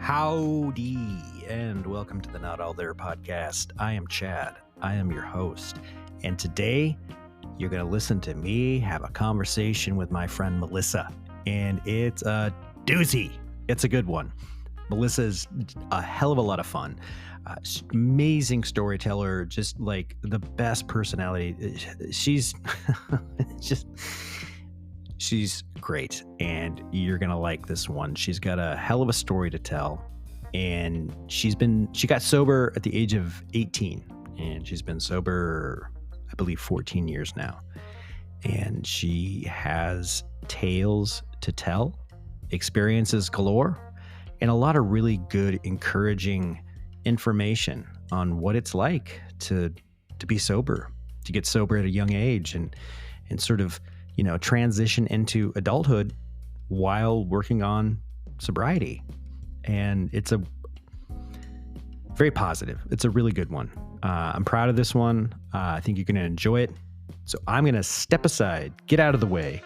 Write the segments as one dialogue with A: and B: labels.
A: Howdy, and welcome to the Not All There podcast. I am Chad. I am your host. And today, you're going to listen to me have a conversation with my friend Melissa. And it's a doozy. It's a good one. Melissa's a hell of a lot of fun. Amazing storyteller, just like the best personality. She's she's great, and you're gonna like this one. She's got a hell of a story to tell, and she got sober at the age of 18, and she's been sober, I believe, 14 years now. And she has tales to tell, experiences galore, and a lot of really good, encouraging information on what it's like to be sober, to get sober at a young age, and sort of, transition into adulthood while working on sobriety. And it's a very positive. It's a really good one. I'm proud of this one. I think you're going to enjoy it. So I'm going to step aside, get out of the way,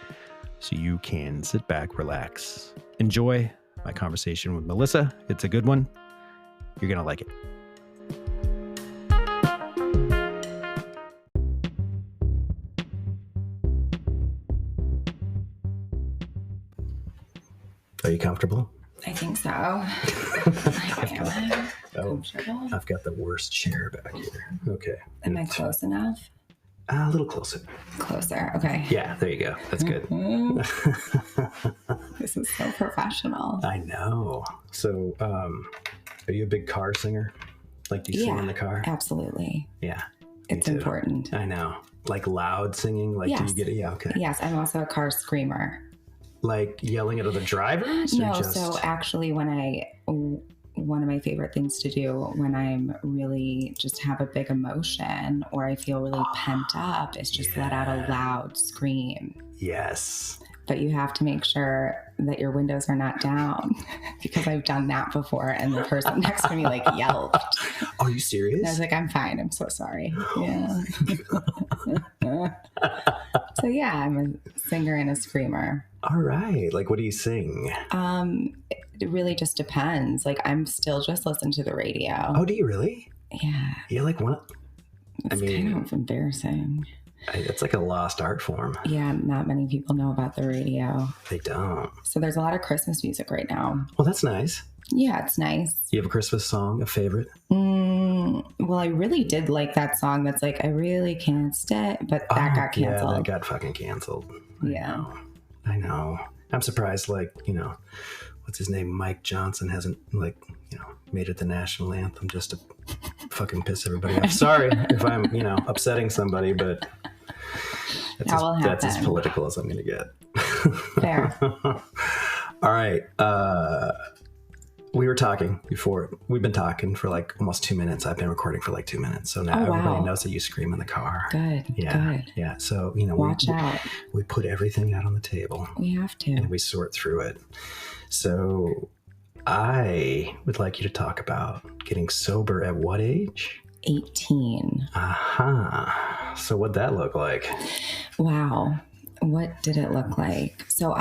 A: so you can sit back, relax, enjoy my conversation with Melissa. It's a good one. You're going to like it. Are you comfortable?
B: I think so. Comfortable?
A: I've got the worst chair back here. Okay.
B: Am I close enough?
A: A little closer.
B: Closer. Okay.
A: Yeah, there you go. That's good.
B: This is so professional.
A: I know. So, are you a big car singer? Like, do you sing in the car?
B: Absolutely.
A: Yeah.
B: It's important.
A: I know. Like loud singing? Like, yes. Do you get it? Yeah, okay.
B: Yes, I'm also a car screamer.
A: Like yelling at other drivers?
B: No, so actually one of my favorite things to do when I'm really just have a big emotion or I feel really pent up is just let out a loud scream.
A: Yes.
B: But you have to make sure that your windows are not down because I've done that before and the person next to me like yelped.
A: Are you serious?
B: And I was like, I'm fine. I'm so sorry. Yeah. So yeah, I'm a singer and a screamer.
A: All right. Like, what do you sing?
B: It really just depends. Like, I'm still just listening to the radio.
A: Oh, do you really?
B: Yeah.
A: You're like one.
B: It's kind of embarrassing.
A: It's like a lost art form.
B: Yeah, not many people know about the radio.
A: They don't.
B: So there's a lot of Christmas music right now.
A: Well, that's nice.
B: Yeah, it's nice.
A: You have a Christmas song, a favorite?
B: Well, I really did like that song that's like, I really can't stay, but that got canceled.
A: Yeah, that got fucking canceled.
B: Yeah.
A: I know. I'm surprised, like, what's his name? Mike Johnson hasn't, made it the national anthem just to fucking piss everybody off. Sorry if I'm, upsetting somebody, but that's as political as I'm going to get.
B: Fair.
A: All right. We were talking before. We've been talking for like almost 2 minutes. I've been recording for like 2 minutes. So now everybody knows that you scream in the car.
B: Good.
A: Yeah.
B: Good.
A: Yeah. So,
B: watch out.
A: We put everything out on the table.
B: We have to.
A: And we sort through it. So I would like you to talk about getting sober at what age?
B: 18.
A: Aha. So what'd that look like?
B: Wow. What did it look like? So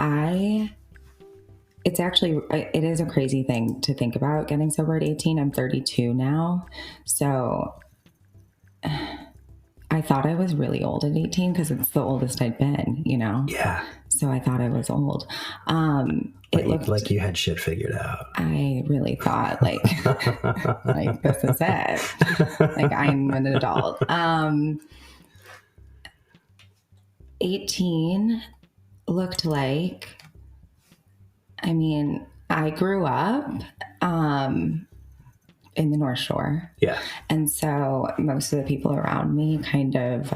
B: it is a crazy thing to think about getting sober at 18. I'm 32 now. So I thought I was really old at 18 because it's the oldest I'd been, Yeah. So I thought I was old. It looked
A: like you had shit figured out.
B: I really thought like this is it. Like I'm an adult. 18 looked like, I grew up in the North Shore. Yeah. And so most of the people around me kind of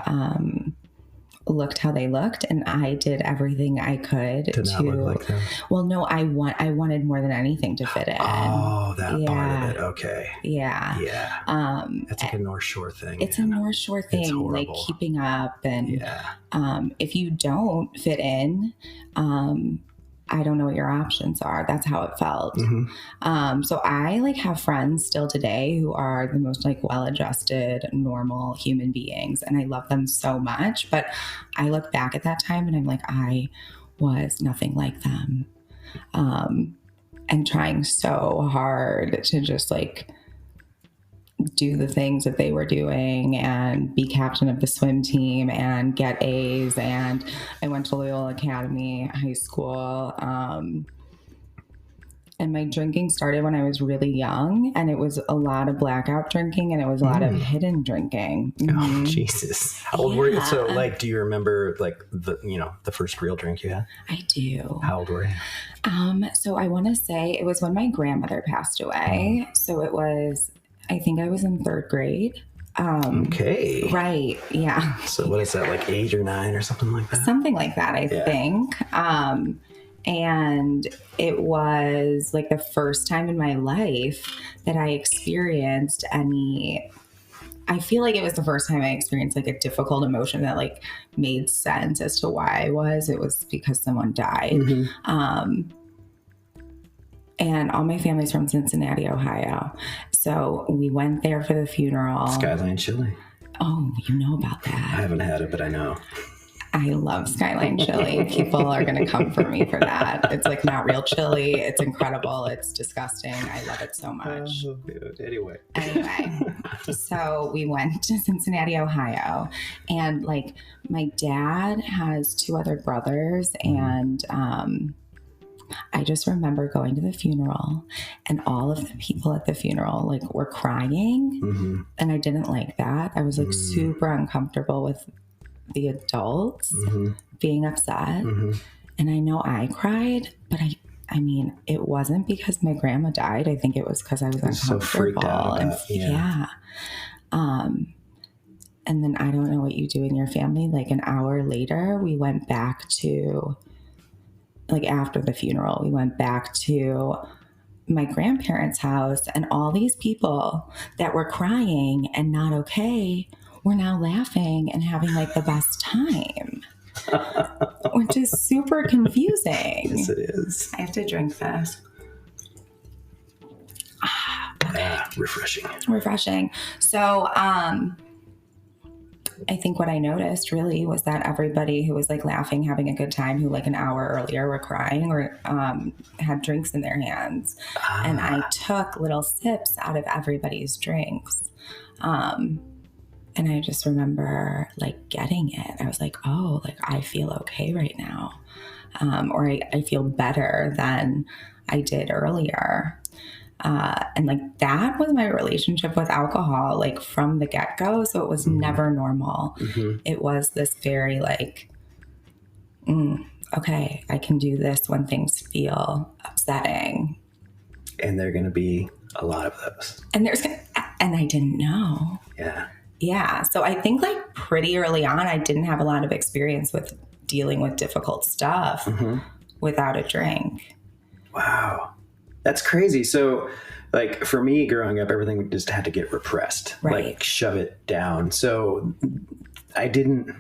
B: looked how they looked, and I did everything I could to not look like them. Well, no, I wanted more than anything to fit in.
A: Oh, that part of it. Okay.
B: Yeah.
A: Yeah. It's like a North Shore thing.
B: It's a North Shore thing, like keeping up, and if you don't fit in, I don't know what your options are. That's how it felt. Mm-hmm. So I have friends still today who are the most well-adjusted, normal human beings. And I love them so much, but I look back at that time and I'm like, I was nothing like them. and trying so hard to just like do the things that they were doing and be captain of the swim team and get A's. And I went to Loyola Academy High School. And my drinking started when I was really young, and it was a lot of blackout drinking, and it was a lot of hidden drinking.
A: Oh, Jesus. How old were you? So, like, do you remember, like, the first real drink you had?
B: I do.
A: How old were you?
B: So I want to say it was when my grandmother passed away. So it was, I think I was in 3rd grade.
A: Okay.
B: Right. Yeah.
A: So what is that, like 8 or 9 or something like that?
B: Something like that, I think. And it was like the first time in my life that I experienced I feel like it was the first time I experienced like a difficult emotion that like made sense as to why it was because someone died. Mm-hmm. And all my family's from Cincinnati, Ohio. So we went there for the funeral.
A: Skyline chili.
B: Oh, you know about that.
A: I haven't had it, but I know. I
B: love Skyline chili. People are going to come for me for that. It's like not real chili. It's incredible. It's disgusting. I love it so much.
A: Oh, anyway,
B: so we went to Cincinnati, Ohio, and like my dad has 2 other brothers, and I just remember going to the funeral, and all of the people at the funeral like were crying, and I didn't like that. I was like super uncomfortable with the adults being upset. And I know I cried, but I mean, it wasn't because my grandma died. I think it was because I was uncomfortable.
A: So freaked out about,
B: yeah. And then I don't know what you do in your family. Like an hour later, we went back to, like after the funeral, we went back to my grandparents' house, and all these people that were crying and not okay we're now laughing and having like the best time, which is super confusing.
A: Yes, it is.
B: I have to drink this. Refreshing. So, I think what I noticed really was that everybody who was like laughing, having a good time, who like an hour earlier were crying or had drinks in their hands. And I took little sips out of everybody's drinks. And I just remember like getting it. I was like, oh, like I feel okay right now. Or I feel better than I did earlier. And like that was my relationship with alcohol, like from the get-go. So it was never normal. It was this very like, okay, I can do this when things feel upsetting.
A: And there are going to be a lot of those.
B: And I didn't know. Yeah. So I think like pretty early on, I didn't have a lot of experience with dealing with difficult stuff without a drink.
A: Wow. That's crazy. So like for me growing up, everything just had to get repressed, like shove it down. So it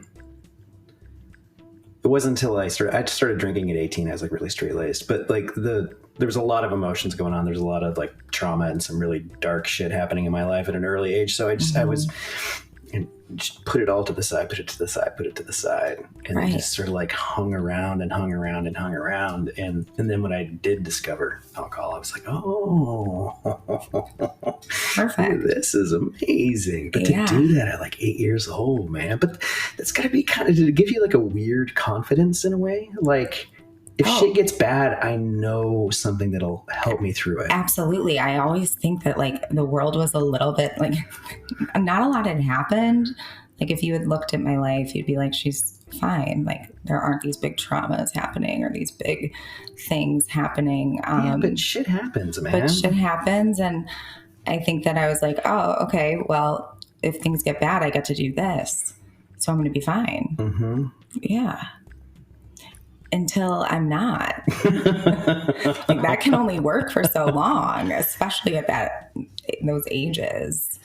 A: wasn't until I started drinking at 18. I was like really straight laced, but like there was a lot of emotions going on. There's a lot of like trauma and some really dark shit happening in my life at an early age. So I was and just put it all to the side, put it to the side. And then just sort of like hung around. And then when I did discover alcohol, I was like, oh,
B: perfect.
A: This is amazing. But to do that at like 8 years old, man, but that's gotta be kind of to give you like a weird confidence in a way. Like if shit gets bad, I know something that'll help me through it.
B: Absolutely. I always think that like the world was a little bit like not a lot had happened. Like if you had looked at my life, you'd be like, she's fine. Like there aren't these big traumas happening or these big things happening.
A: But shit happens, man.
B: And I think that I was like, oh, okay, well, if things get bad, I get to do this. So I'm going to be fine. Yeah. Until I'm not. Like that can only work for so long, especially at those ages.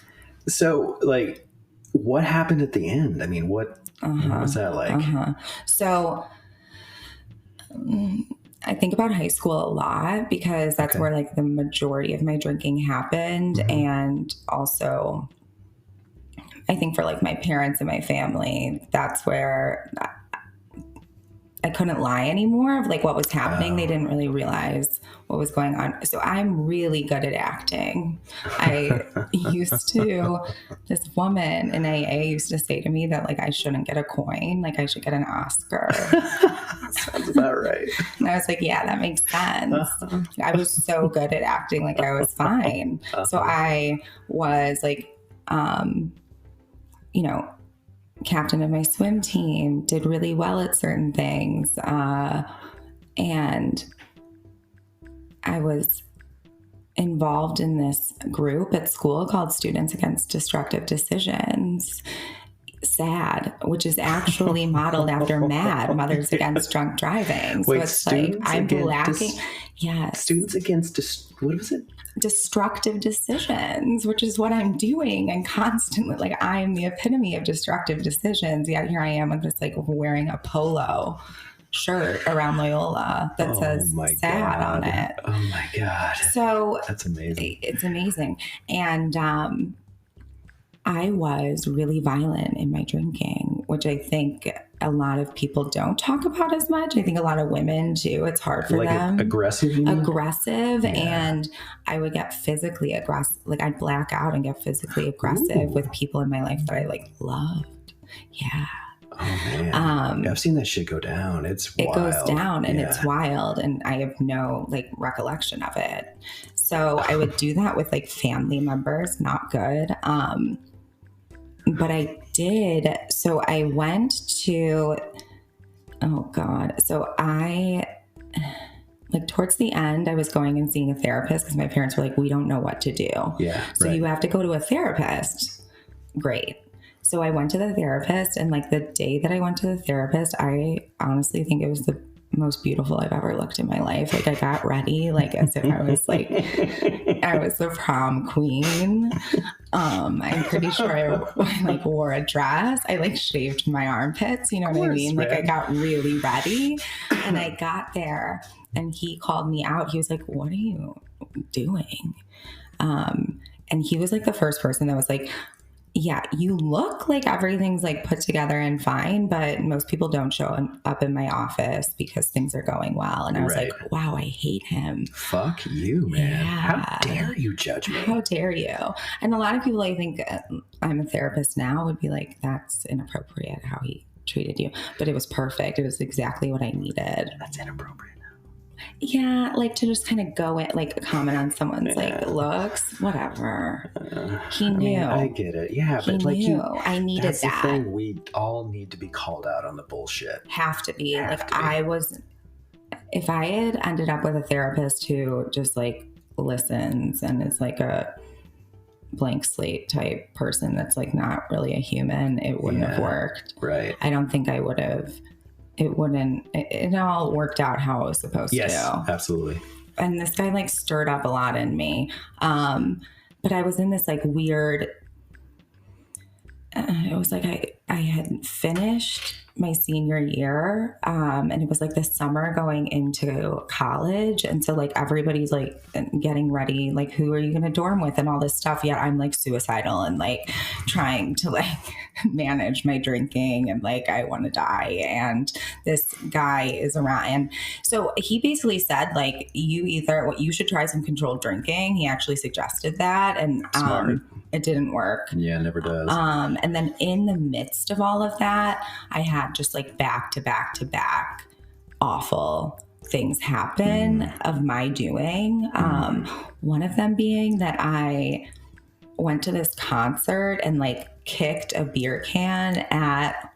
A: So like what happened at the end? I mean, what was that like?
B: So I think about high school a lot because that's where like the majority of my drinking happened. And also I think for like my parents and my family, that's where I couldn't lie anymore of like what was happening. They didn't really realize what was going on. So I'm really good at acting. I used to, this woman in AA used to say to me that like I shouldn't get a coin, like I should get an Oscar.
A: Sounds about right.
B: And I was like, yeah, that makes sense. I was so good at acting, like I was fine. So I was like, you know, captain of my swim team, did really well at certain things. And I was involved in this group at school called Students Against Destructive Decisions. SAD, which is actually modeled after MAD, Mothers Against Drunk Driving. So it's like I'm lacking. Yes.
A: Students Against what was it?
B: Destructive decisions, which is what I'm doing, and constantly like I am the epitome of destructive decisions. Yet here I am with this like wearing a polo shirt around Loyola that says SAD on it.
A: Oh my God.
B: So
A: that's amazing.
B: It's amazing. And I was really violent in my drinking, which I think a lot of people don't talk about as much. I think a lot of women do. It's hard for them.
A: Aggressive?
B: Aggressive. Yeah. And I would get physically aggressive. Like I'd black out and get physically aggressive with people in my life that I like loved. Yeah.
A: Oh man. I've seen that shit go down. It
B: goes down and it's wild. And I have no like recollection of it. So I would do that with like family members. Not good. But I did. So I went to, oh God. So I, like towards the end, I was going and seeing a therapist because my parents were like, we don't know what to do.
A: Yeah.
B: So you have to go to a therapist. Great. So I went to the therapist, and like the day that I went to the therapist, I honestly think it was the most beautiful I've ever looked in my life. Like I got ready, like as if I was like, I was the prom queen. I'm pretty sure I like wore a dress. I like shaved my armpits, you know what I mean? Like I got really ready, and I got there and he called me out. He was like, what are you doing? And he was like the first person that was like, yeah, you look like everything's like put together and fine, but most people don't show up in my office because things are going well. And I was like, wow, I hate him.
A: Fuck you, man. Yeah. How dare you judge me?
B: How dare you? And a lot of people, I think I'm a therapist now, would be like, that's inappropriate how he treated you. But it was perfect. It was exactly what I needed.
A: That's inappropriate.
B: Yeah, like to just kind of go in, like comment on someone's like looks, whatever. He knew.
A: I get it. Yeah, but like
B: I needed
A: that's
B: that.
A: The thing. We all need to be called out on the bullshit.
B: Have to be. If I had ended up with a therapist who just like listens and is like a blank slate type person that's like not really a human, it wouldn't have worked.
A: Right.
B: I don't think I would have. It all worked out how it was supposed to.
A: Yes, absolutely.
B: And this guy like stirred up a lot in me. But I was in this like weird, it was like I had finished my senior year. And it was like the summer going into college. And so like everybody's like getting ready, like who are you going to dorm with and all this stuff. Yet I'm like suicidal and like trying to like manage my drinking and like I want to die. And this guy is around. And so he basically said like you should try some controlled drinking. He actually suggested that. And it didn't work.
A: Yeah, it never does.
B: And then in the midst of all of that, I had just like back to back awful things happen of my doing. One of them being that I went to this concert and like kicked a beer can at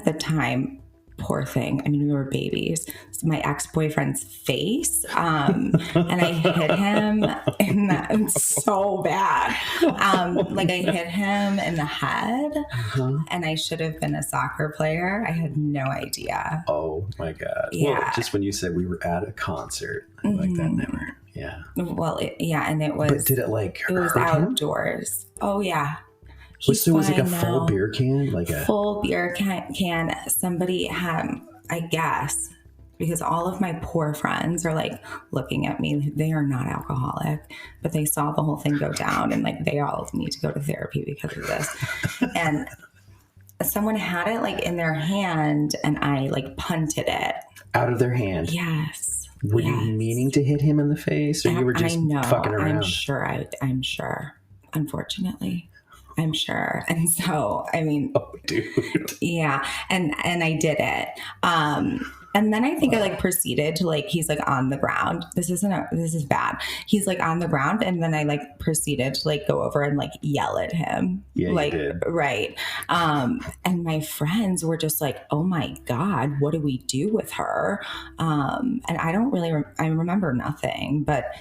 B: the time, poor thing. I mean, we were babies. So my ex-boyfriend's face. And I hit him in that. It was so bad. Like I hit him in the head and I should have been a soccer player. I had no idea.
A: Oh my God.
B: Yeah.
A: Well, just when you said we were at a concert, like that never. Yeah.
B: Well, and it was.
A: But did it like hurt?
B: It was outdoors. Him? Oh yeah.
A: So it was like a full beer can? Like a
B: full beer can. Somebody had, I guess, because all of my poor friends are like looking at me. They are not alcoholic, but they saw the whole thing go down and like they all need to go to therapy because of this. And someone had it like in their hand and I like punted it.
A: Out of their hand?
B: Yes.
A: Were you meaning to hit him in the face, or you were just fucking around?
B: I'm sure. Unfortunately. I'm sure. And so, I mean,
A: oh, dude.
B: Yeah. And I did it. And then I think I like proceeded to like, he's like on the ground. This is bad. He's like on the ground. And then I like proceeded to like go over and like yell at him.
A: Yeah,
B: like,
A: you did.
B: Right. And my friends were just like, oh my God, what do we do with her? And I don't really, I remember nothing, but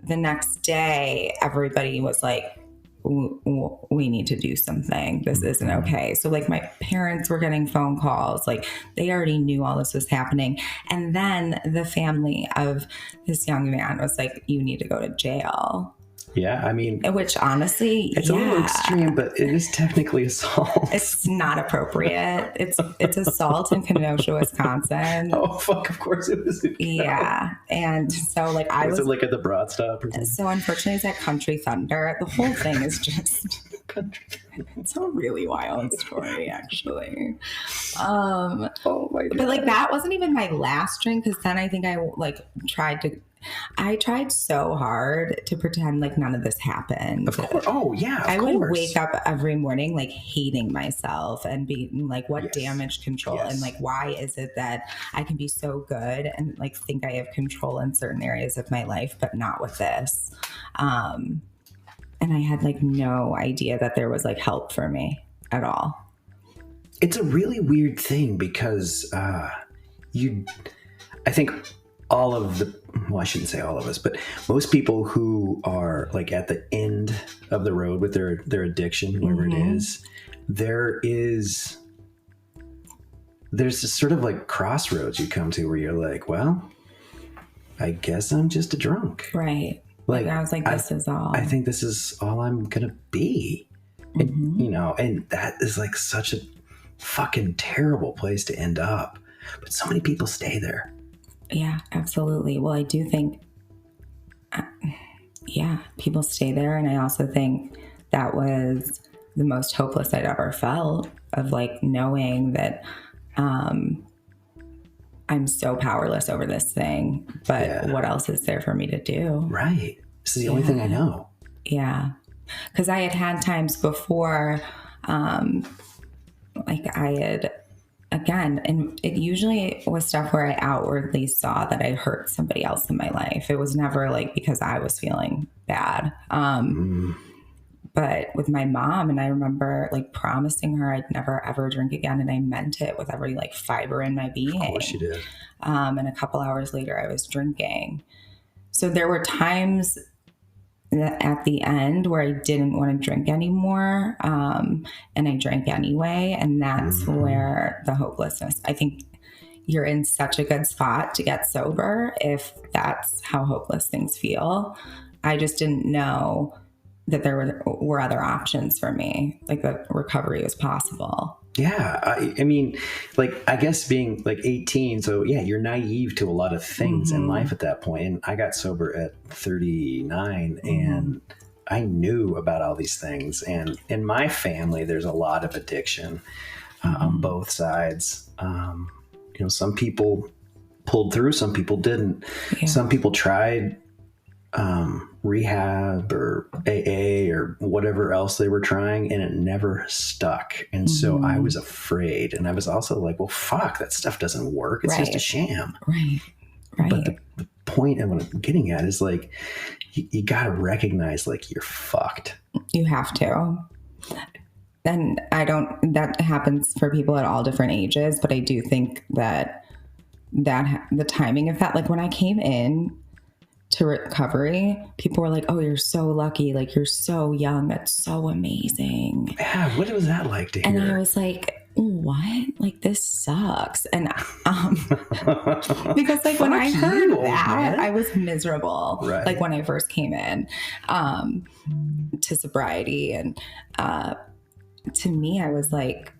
B: the next day, everybody was like, we need to do something. This isn't okay. So like my parents were getting phone calls, like they already knew all this was happening. And then the family of this young man was like, you need to go to jail.
A: Yeah, I mean,
B: which honestly,
A: it's a little extreme, but it is technically assault.
B: It's not appropriate. It's assault in Kenosha, Wisconsin.
A: Oh fuck! Of course it was.
B: Yeah, and so like
A: was it like at the Broad Stop or something?
B: So unfortunately, it's at Country Thunder. The whole thing is just it's a really wild story, actually.
A: Oh my God!
B: But like that wasn't even my last drink, because then I think I like I tried so hard to pretend like none of this happened.
A: Of course. Oh, yeah.
B: I would wake up every morning like hating myself and being like, what damage control? And like, why is it that I can be so good and like think I have control in certain areas of my life, but not with this? And I had like no idea that there was like help for me at all.
A: It's a really weird thing because I think all of the, well, I shouldn't say all of us, but most people who are like at the end of the road with their addiction, whatever it is, there's this sort of like crossroads you come to where you're like, well, I guess I'm just a drunk.
B: Right. Like I was like, this is all.
A: I think this is all I'm going to be. And, you know, and that is like such a fucking terrible place to end up. But so many people stay there.
B: Yeah, absolutely. Well, I do think, people stay there. And I also think that was the most hopeless I'd ever felt, of like knowing that I'm so powerless over this thing, but what else is there for me to do?
A: Right. This is the only thing I know.
B: Yeah. Because I had times before, like I had, again, and it usually was stuff where I outwardly saw that I hurt somebody else in my life. It was never like because I was feeling bad. But with my mom, and I remember like promising her I'd never ever drink again, and I meant it with every like fiber in my being.
A: Of course you did.
B: And a couple hours later I was drinking. So there were times at the end where I didn't want to drink anymore. And I drank anyway. And that's where the hopelessness, I think you're in such a good spot to get sober if that's how hopeless things feel. I just didn't know that there were other options for me, like that recovery was possible.
A: Yeah. I mean, like, I guess being like 18. So yeah, you're naive to a lot of things in life at that point. And I got sober at 39 and I knew about all these things. And in my family, there's a lot of addiction on both sides. You know, some people pulled through, some people didn't. Yeah. Some people tried rehab or AA or whatever else they were trying, and it never stuck. And so I was afraid, and I was also like, well, fuck, that stuff doesn't work. It's just a sham.
B: Right.
A: But the point of what I'm getting at is like, you got to recognize like you're fucked. You
B: have to. And that happens for people at all different ages, but I do think that the timing of that, like when I came in to recovery, people were like, oh, you're so lucky. Like, you're so young. That's so amazing.
A: Yeah. What was that like to hear?
B: And I was like, what? Like, this sucks. And because like when I heard that, I was miserable. Right. Like when I first came in to sobriety. And to me, I was like,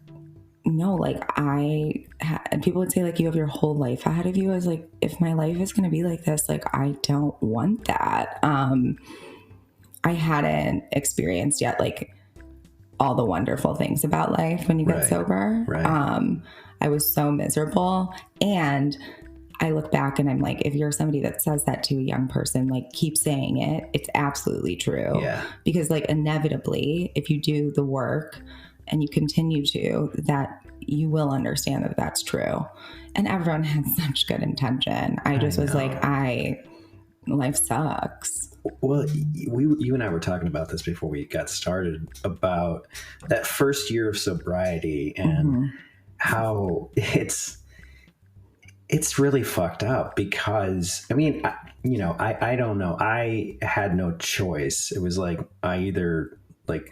B: no, like and people would say like, you have your whole life ahead of you. I was like, if my life is going to be like this, like, I don't want that. I hadn't experienced yet, like all the wonderful things about life when you get sober.
A: Right.
B: I was so miserable. And I look back and I'm like, if you're somebody that says that to a young person, like keep saying it, it's absolutely true.
A: Yeah.
B: Because like inevitably, if you do the work and you continue to, that you will understand that that's true. And everyone had such good intention. I just was like, life sucks.
A: Well, you and I were talking about this before we got started about that first year of sobriety and how it's really fucked up because, I mean, I don't know. I had no choice. It was like, I either like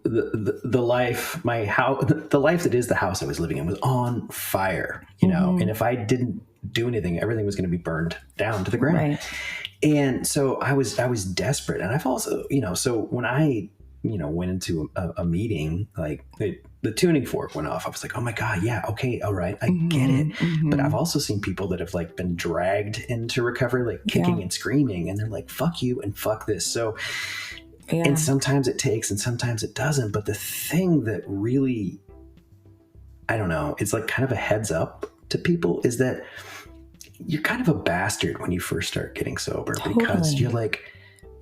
A: the life, the life that is the house I was living in was on fire, and if I didn't do anything, everything was going to be burned down to the ground.
B: Right.
A: And so I was desperate. And I've also, so when I, went into a meeting, like the tuning fork went off. I was like, oh my God, yeah. Okay. All right. I get it. But I've also seen people that have like been dragged into recovery, like kicking and screaming, and they're like, fuck you and fuck this. So, and sometimes it takes and sometimes it doesn't. But the thing that really, I don't know, it's like kind of a heads up to people is that you're kind of a bastard when you first start getting sober because you're like,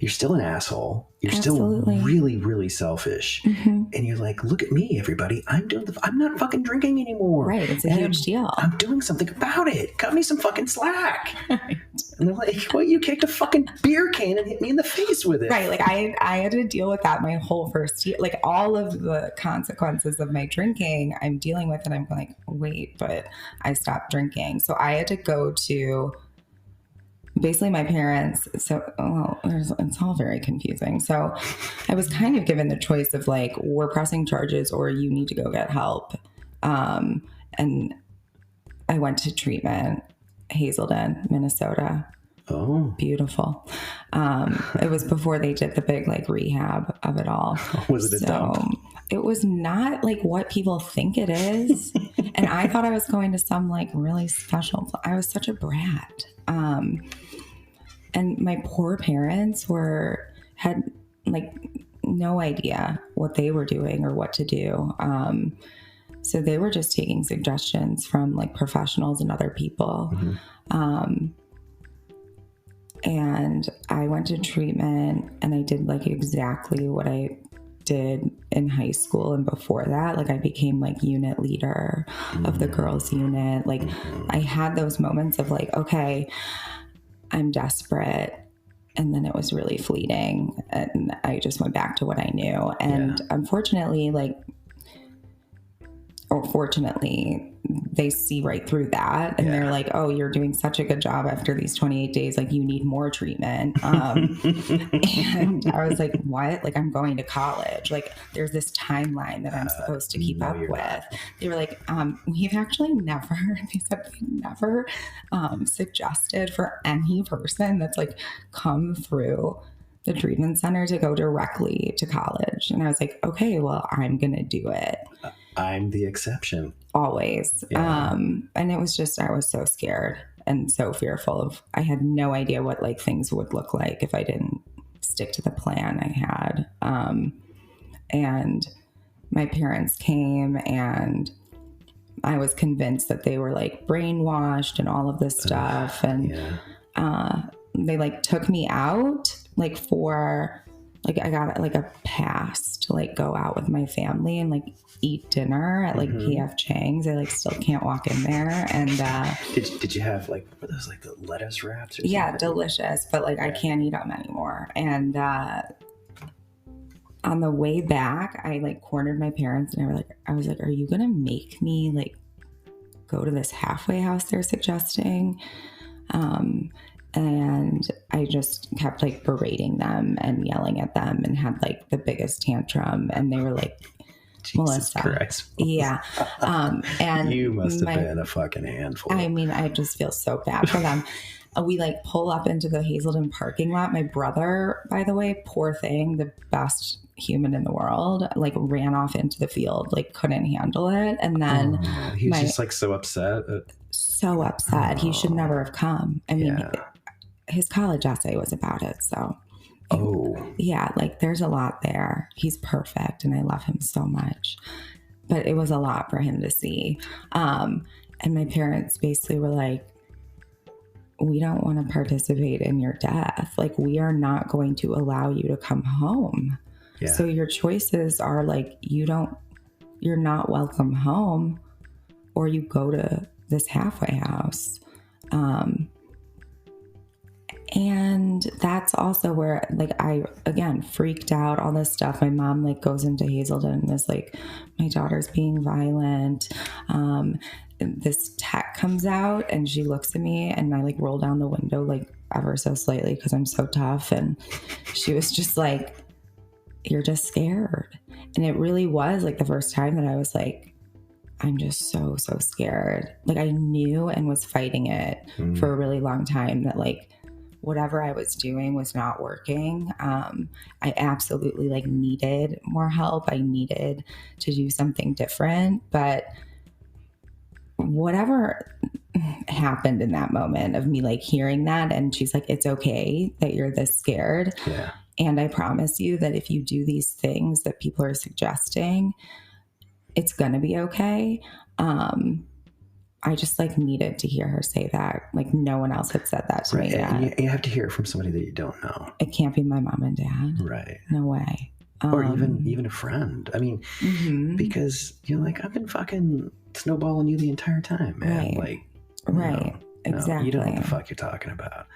A: you're still an asshole. You're still really, really selfish. And you're like, look at me, everybody. I'm not fucking drinking anymore.
B: Right. It's a huge deal.
A: I'm doing something about it. Cut me some fucking slack. Right. And they're like, well, you kicked a fucking beer can and hit me in the face with it.
B: Right. Like I had to deal with that my whole first year. Like all of the consequences of my drinking, I'm dealing with, and I'm like, wait, but I stopped drinking. So I had to go to basically my parents. So, it's all very confusing. So I was kind of given the choice of like, we're pressing charges or you need to go get help. And I went to treatment, Hazelden, Minnesota.
A: Oh,
B: beautiful. It was before they did the big like rehab of it all.
A: Was it a dump?
B: It was not like what people think it is. And I thought I was going to some like really special, I was such a brat. And my poor parents had like no idea what they were doing or what to do. So they were just taking suggestions from like professionals and other people. And I went to treatment and I did like exactly what I did in high school and before that. Like I became like unit leader of the girls unit. Like I had those moments of like, okay, I'm desperate. And then it was really fleeting. And I just went back to what I knew. And unfortunately, fortunately, they see right through that. And they're like, oh, you're doing such a good job after these 28 days. Like you need more treatment. And I was like, what? Like I'm going to college. Like there's this timeline that I'm supposed to keep up with. Not. They were like, we've actually never, they said they never suggested for any person that's like come through the treatment center to go directly to college. And I was like, okay, well, I'm going to do it.
A: I'm the exception.
B: Always. And it was just, I was so scared and so fearful I had no idea what like things would look like if I didn't stick to the plan I had. And my parents came and I was convinced that they were like brainwashed and all of this stuff. And they like took me out like for like, I got like a pass to like go out with my family and like eat dinner at like PF Chang's. I like still can't walk in there. And
A: did you have like, were those like the lettuce wraps or something?
B: Yeah, delicious, but like I can't eat them anymore. And on the way back, I like cornered my parents and I was like, are you gonna make me like go to this halfway house they're suggesting? And I just kept like berating them and yelling at them and had like the biggest tantrum. And they were like,
A: Jesus
B: Melissa.
A: Christ.
B: Yeah. And
A: you must have been a fucking handful.
B: I mean, I just feel so bad for them. We like pull up into the Hazelden parking lot. My brother, by the way, poor thing, the best human in the world, like ran off into the field, like couldn't handle it. And then
A: he was just like so upset.
B: So upset. He should never have come. I mean, his college essay was about it. So Yeah, like there's a lot there. He's perfect and I love him so much. But it was a lot for him to see. And my parents basically were like, we don't want to participate in your death. Like, we are not going to allow you to come home. Yeah. So your choices are like, you're not welcome home, or you go to this halfway house. And that's also where, like, I, again, freaked out, all this stuff. My mom, like, goes into Hazelden and is like, my daughter's being violent. This tech comes out and she looks at me and I, like, roll down the window, like, ever so slightly because I'm so tough. And she was just like, you're just scared. And it really was, like, the first time that I was like, I'm just so, so scared. Like, I knew and was fighting it for a really long time that, like, whatever I was doing was not working. I absolutely, like, needed more help. I needed to do something different. But whatever happened in that moment of me, like, hearing that, and she's like, it's okay that you're this scared.
A: Yeah.
B: And I promise you that if you do these things that people are suggesting, it's going to be okay. I just, like, needed to hear her say that. Like, no one else had said that to me yet.
A: And you have to hear it from somebody that you don't know.
B: It can't be my mom and dad.
A: Right.
B: No way.
A: Or even a friend. I mean, because you're like, I've been fucking snowballing you the entire time, man.
B: Right.
A: Like,
B: Exactly.
A: You don't know what the fuck you're talking about.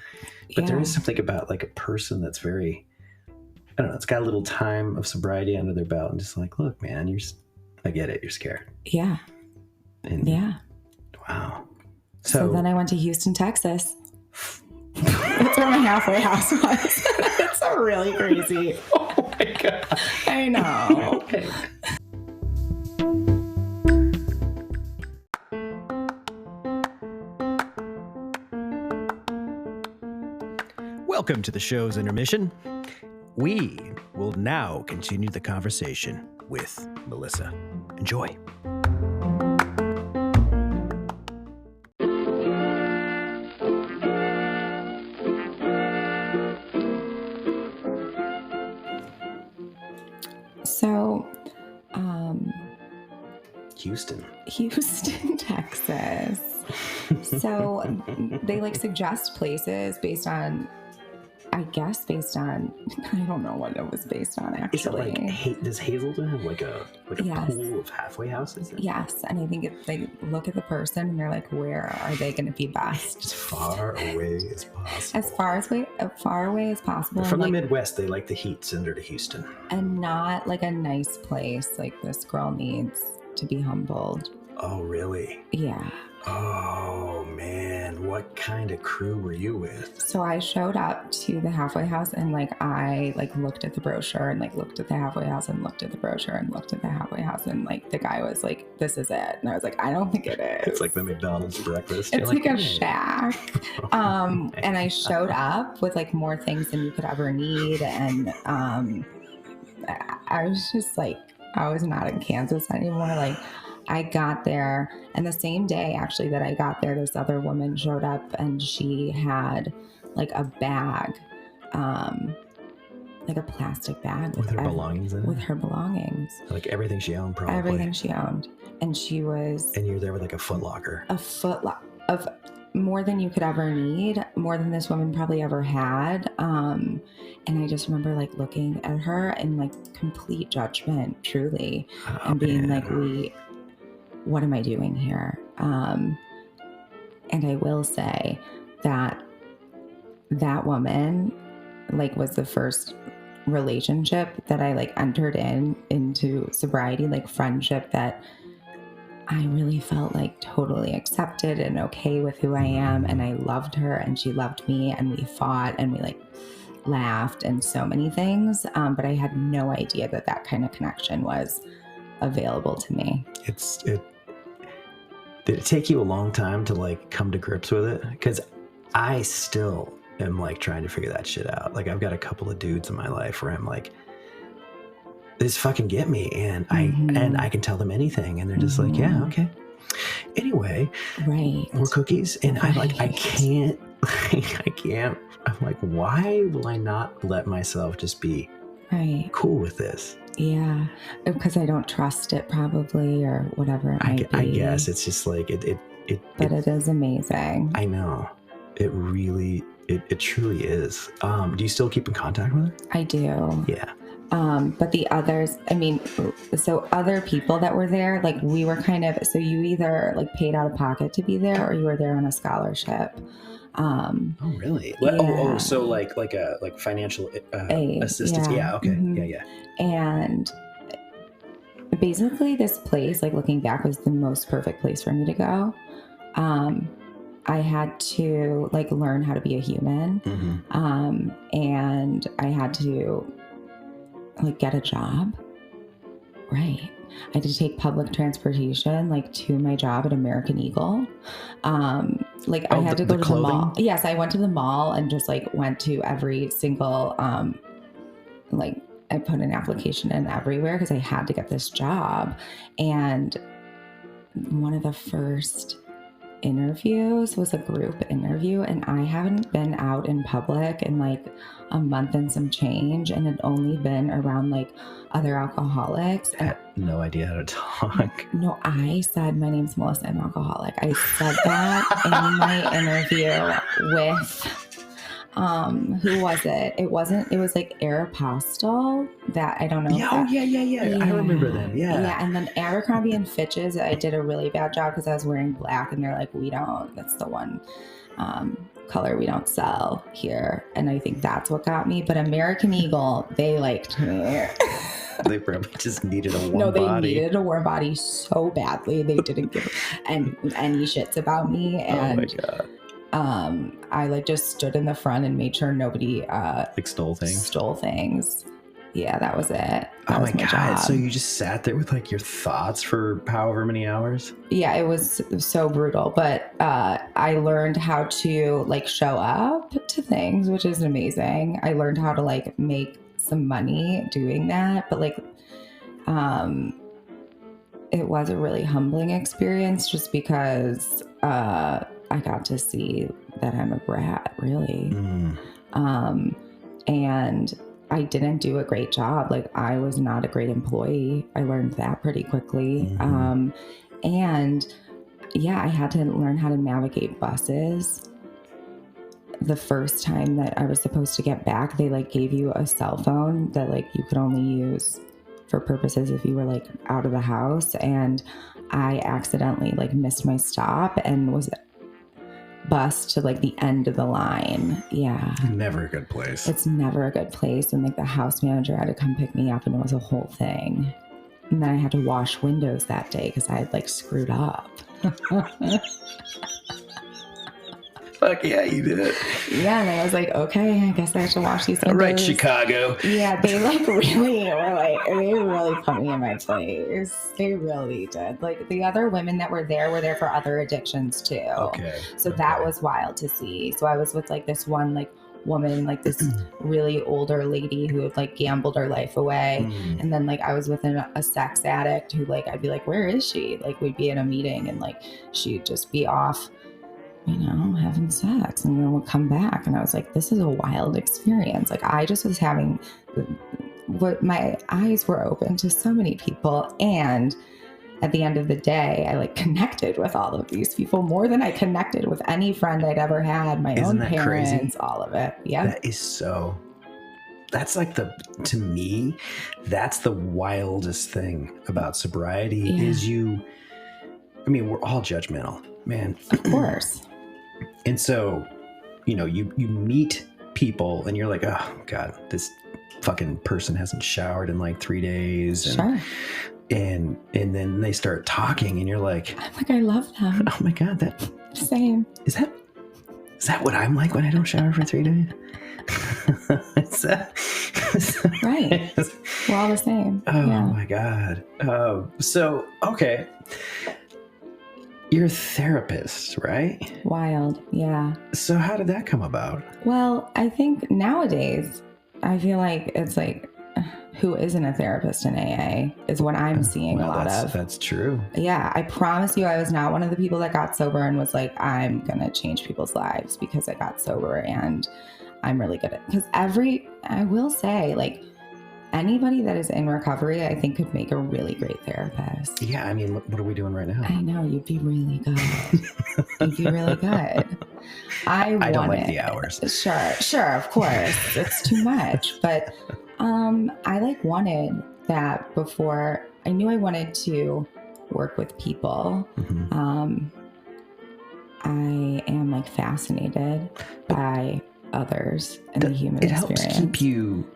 A: But there is something about, like, a person that's very, I don't know, it's got a little time of sobriety under their belt and just like, look, man, I get it. You're scared.
B: Yeah.
A: Wow.
B: So then I went to Houston, Texas. That's where my halfway house was. It's so really crazy.
A: Oh my God.
B: I know.
A: Okay. Welcome to the show's intermission. We will now continue the conversation with Melissa. Enjoy.
B: So,
A: Houston,
B: Texas. So they, like, suggest places based on, I don't know what it was based on, actually.
A: Is it like, does Hazelden have like a pool of halfway houses?
B: Yes. And I think they look at the person and they're like, where are they going to be best?
A: As far away as possible.
B: As far away as possible.
A: From the Midwest, they like the heat. Send her to Houston.
B: And not, like, a nice place. Like, this girl needs to be humbled.
A: Oh, really?
B: Yeah.
A: Oh, man. What kind of crew were you with?
B: So I showed up to the halfway house and, like, I, like, looked at the brochure and, like, looked at the halfway house and looked at the brochure and looked at the halfway house. And, like, the guy was like, this is it. And I was like, I don't think it is.
A: It's like the McDonald's breakfast.
B: It's like a shack. And I showed up with, like, more things than you could ever need. And I was just like, I was not in Kansas anymore. Like, I got there, and the same day, actually, that I got there, this other woman showed up, and she had, like, a bag, like a plastic bag
A: with her belongings in it.
B: With her belongings,
A: like everything she owned, probably
B: everything she owned, and she was.
A: And you're there with, like, a Foot Locker.
B: Of more than you could ever need, more than this woman probably ever had. And I just remember, like, looking at her in, like, complete judgment, truly, and being like, what am I doing here? And I will say that woman, like, was the first relationship that I, like, entered into sobriety, like, friendship, that I really felt, like, totally accepted and okay with who I am. And I loved her and she loved me, and we fought and we, like, laughed and so many things. But I had no idea that kind of connection was available to me.
A: Did it take you a long time to, like, come to grips with it? Because I still am, like, trying to figure that shit out. Like, I've got a couple of dudes in my life where I'm like, this fucking get me, and I can tell them anything, and they're just like, yeah, okay. Anyway,
B: right,
A: more cookies, and I'm like, I can't I can't. I'm like, why will I not let myself just be cool with this?
B: Yeah, because I don't trust it, probably, or whatever it might be.
A: I guess it's just like it
B: is amazing.
A: I know. It really, it truly is. Do you still keep in contact with her?
B: I do.
A: Yeah.
B: But the others, I mean, so other people that were there, like we were kind of, so you either like paid out of pocket to be there or you were there on a scholarship.
A: Oh, really?
B: Yeah.
A: So like financial assistance. Yeah. Okay. Mm-hmm. Yeah.
B: And basically this place, like looking back, was the most perfect place for me to go. I had to like learn how to be a human. Mm-hmm. And I had to like get a job. Right. I had to take public transportation like to my job at American Eagle. I had to go to the mall. Yes, I went to the mall and just like went to every single like I put an application in everywhere because I had to get this job. And one of the first interviews was a group interview, and I haven't been out in public in like a month and some change, and had only been around like other alcoholics.
A: I had no idea how to talk.
B: No, I said, my name's Melissa, I'm alcoholic. I said that in my interview with who was it? It was like Aeropostale, that I don't know.
A: Yeah, yeah. I remember them.
B: Yeah. And then Abercrombie and Fitch's, I did a really bad job because I was wearing black, and they're like, that's the one color we don't sell here. And I think that's what got me. But American Eagle, they liked me.
A: They probably just needed a warm body.
B: No, they needed a warm body so badly. They didn't give any shits about me. And,
A: oh my God.
B: I like just stood in the front and made sure nobody
A: stole things.
B: Yeah, that was it. That
A: oh
B: was
A: my God.
B: job.
A: So you just sat there with like your thoughts for however many hours?
B: Yeah, it was so brutal. But I learned how to like show up to things, which is amazing. I learned how to like make some money doing that. But like it was a really humbling experience just because I got to see that I'm a brat, really. And I didn't do a great job. Like, I was not a great employee. I learned that pretty quickly. And yeah, I had to learn how to navigate buses. The first time that I was supposed to get back, they like gave you a cell phone that like you could only use for purposes if you were like out of the house. And I accidentally like missed my stop and was bused to like the end of the line. Yeah.
A: Never a good place.
B: It's never a good place. And like the house manager had to come pick me up, and it was a whole thing. And then I had to wash windows that day because I had like screwed up.
A: Fuck yeah, you did it.
B: Yeah, and I was like, okay, I guess I have to wash these windows.
A: All right, Chicago.
B: Yeah, they like really were like, they really put me in my place. They really did. Like the other women that were there for other addictions too.
A: Okay.
B: So that was wild to see. So I was with like this one like woman, like this really older lady who had like gambled her life away. And then like I was with a sex addict who like, I'd be like, where is she? Like we'd be in a meeting and like she'd just be off, you know, having sex, and then we'll come back. And I was like, this is a wild experience. Like I just was having what my eyes were open to so many people. And at the end of the day, I like connected with all of these people more than I connected with any friend I'd ever had, my own parents, crazy? All of it. Yeah.
A: That is so, that's like to me, that's the wildest thing about sobriety is we're all judgmental, man.
B: Of course.
A: And so, you know, you meet people and you're like, oh God, this fucking person hasn't showered in like 3 days. And,
B: sure.
A: And then they start talking and you're like,
B: I'm like, I love them.
A: Oh my God, that
B: same.
A: Is that what I'm like when I don't shower for 3 days?
B: Right. We're all the same.
A: Oh my God. So, okay. You're a therapist, right?
B: Wild. Yeah.
A: So how did that come about?
B: Well, I think nowadays I feel like it's like who isn't a therapist in AA is what I'm seeing a lot of.
A: That's true.
B: Yeah. I promise you, I was not one of the people that got sober and was like, I'm going to change people's lives because I got sober and I'm really good at it. Because I will say, like, anybody that is in recovery, I think could make a really great therapist.
A: Yeah. I mean, what are we doing right now?
B: I know, you'd be really good. You'd be really good. I
A: don't like the hours.
B: Sure. Of course. It's too much. But I like wanted that before. I knew I wanted to work with people. Mm-hmm. I am like fascinated by others and the human experience. It helps
A: keep you,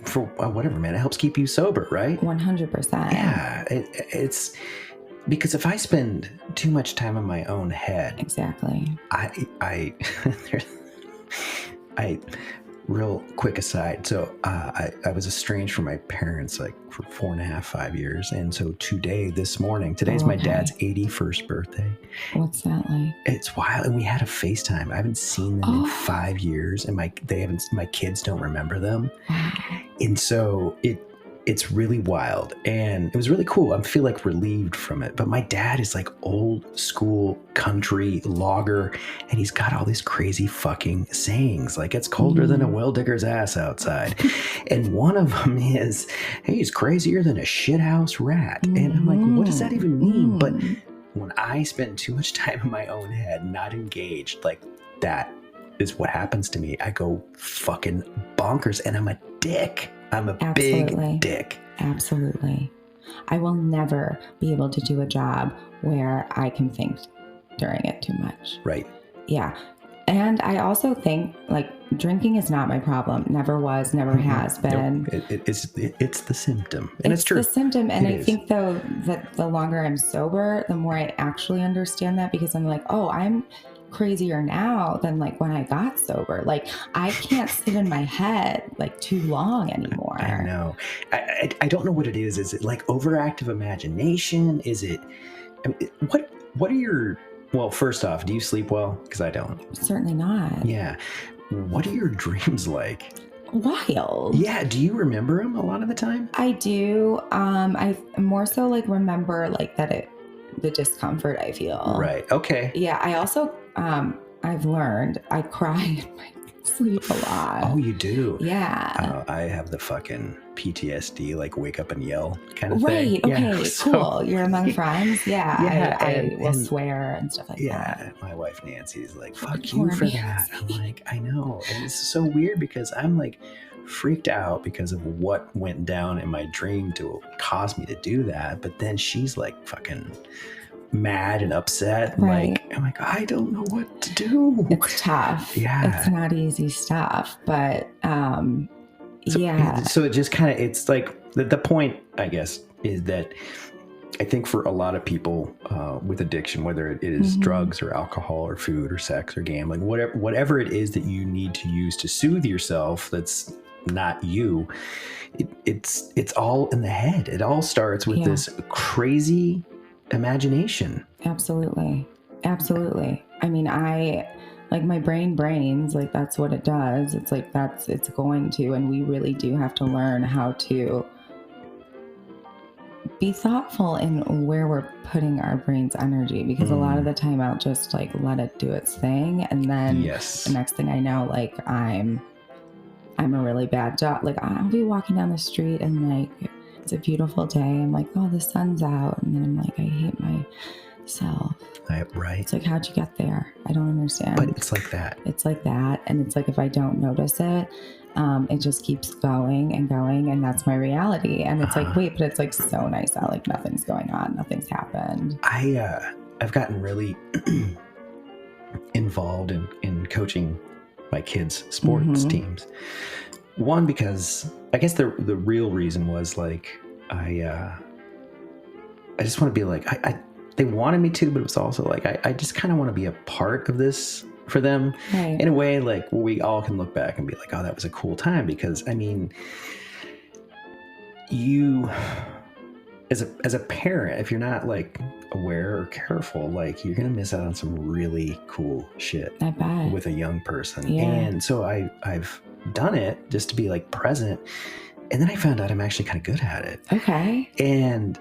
A: for whatever, man, it helps keep you sober, right?
B: 100%.
A: Yeah. It's because if I spend too much time in my own head.
B: Exactly.
A: I real quick aside. So I was estranged from my parents like for 4.5, 5 years. And so today's my dad's 81st birthday.
B: What's that like?
A: It's wild. And we had a FaceTime. I haven't seen them in 5 years, and my kids don't remember them. And so it's really wild, and it was really cool. I feel like relieved from it. But my dad is like old school country logger, and he's got all these crazy fucking sayings like it's colder than a well digger's ass outside. And one of them is, hey, he's crazier than a shithouse rat. And I'm like, what does that even mean? But when I spend too much time in my own head, not engaged, like that is what happens to me. I go fucking bonkers, and I'm a dick. I'm a big dick.
B: Absolutely. I will never be able to do a job where I can think during it too much.
A: Right.
B: Yeah. And I also think like drinking is not my problem. Never was, never has been.
A: Nope. It's the symptom. And it's true.
B: It's the symptom. And I think though that the longer I'm sober, the more I actually understand that, because I'm like, oh, I'm crazier now than like when I got sober. Like I can't sit in my head like too long anymore.
A: I know. I don't know what it is. Is it like overactive imagination? Is it, I mean, what are your, well, first off, do you sleep well? Because I don't.
B: Certainly not.
A: Yeah. What are your dreams like?
B: Wild.
A: Yeah. Do you remember them a lot of the time?
B: I do. I more so like remember like that the discomfort I feel.
A: Right. Okay.
B: Yeah. I also, I've learned I cry in my sleep a lot.
A: Oh, you do?
B: Yeah.
A: I have the fucking PTSD, like wake up and yell kind of
B: thing. Right. Okay.
A: Yeah,
B: cool. You're among friends. Yeah. Yeah. I will swear and stuff like that.
A: Yeah. My wife Nancy's like, fuck you for that. I'm like, I know. And it's so weird because I'm like freaked out because of what went down in my dream to cause me to do that. But then she's like fucking mad and upset.
B: Right.
A: Like, I'm like, I don't know what to do.
B: It's tough.
A: Yeah.
B: It's not easy stuff, but
A: So it just kind of, it's like the point, I guess, is that I think for a lot of people with addiction, whether it is drugs or alcohol or food or sex or gambling, whatever it is that you need to use to soothe yourself, that's not you. It's all in the head. It all starts with this crazy imagination.
B: Absolutely. I mean, like my brains, like that's what it does. It's like it's going to, and we really do have to learn how to be thoughtful in where we're putting our brain's energy, because a lot of the time I'll just like let it do its thing, and then the next thing I know, like I'm a really bad job. Like I'll be walking down the street and like it's a beautiful day. I'm like, oh, the sun's out, and then I'm like, I hate myself.
A: Right.
B: It's like, how'd you get there? I don't understand.
A: But it's like that.
B: It's like that, and it's like if I don't notice it, it just keeps going, and that's my reality. And it's like, wait, but it's like so nice out. Like nothing's going on, nothing's happened.
A: I've gotten really involved in coaching my kids' sports teams. One, because I guess the real reason was like I just want to be like they wanted me to, but it was also like I just kind of want to be a part of this for them in a way, like where we all can look back and be like, oh, that was a cool time. Because I mean, you as a parent, if you're not like aware or careful, like you're gonna miss out on some really cool shit with a young person. And so I've done it just to be like present. And then I found out I'm actually kind of good at it.
B: Okay.
A: And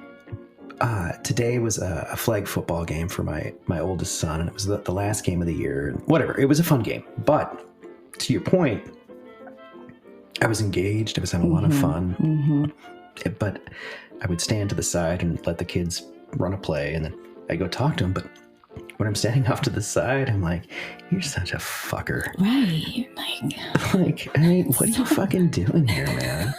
A: today was a flag football game for my oldest son, and it was the last game of the year. Whatever, it was a fun game. But to your point, I was engaged. I was having a lot of fun. But I would stand to the side and let the kids run a play, and then I go talk to them. But when I'm standing off to the side, I'm like, "You're such a fucker."
B: Right.
A: Like, I mean, what are you fucking doing here, man?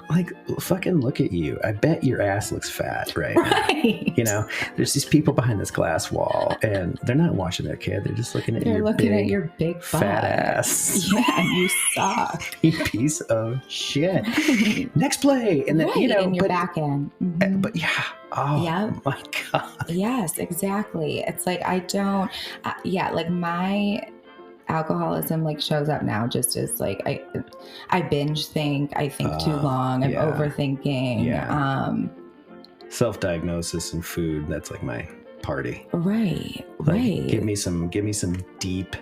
A: Like, fucking look at you. I bet your ass looks fat, right?
B: Right.
A: You know, there's these people behind this glass wall, and they're not watching their kid. They're just looking at your big fat ass.
B: Yeah, you suck.
A: You piece of shit. Right. Next play. And then, you know,
B: in your back end. Mm-hmm.
A: But yeah. Oh my God.
B: Yes, exactly. It's like, I don't, like my alcoholism like shows up now just as like I binge think, I think too long, I'm overthinking.
A: Self-diagnosis and food, that's like my party.
B: Right.
A: Give me some deep,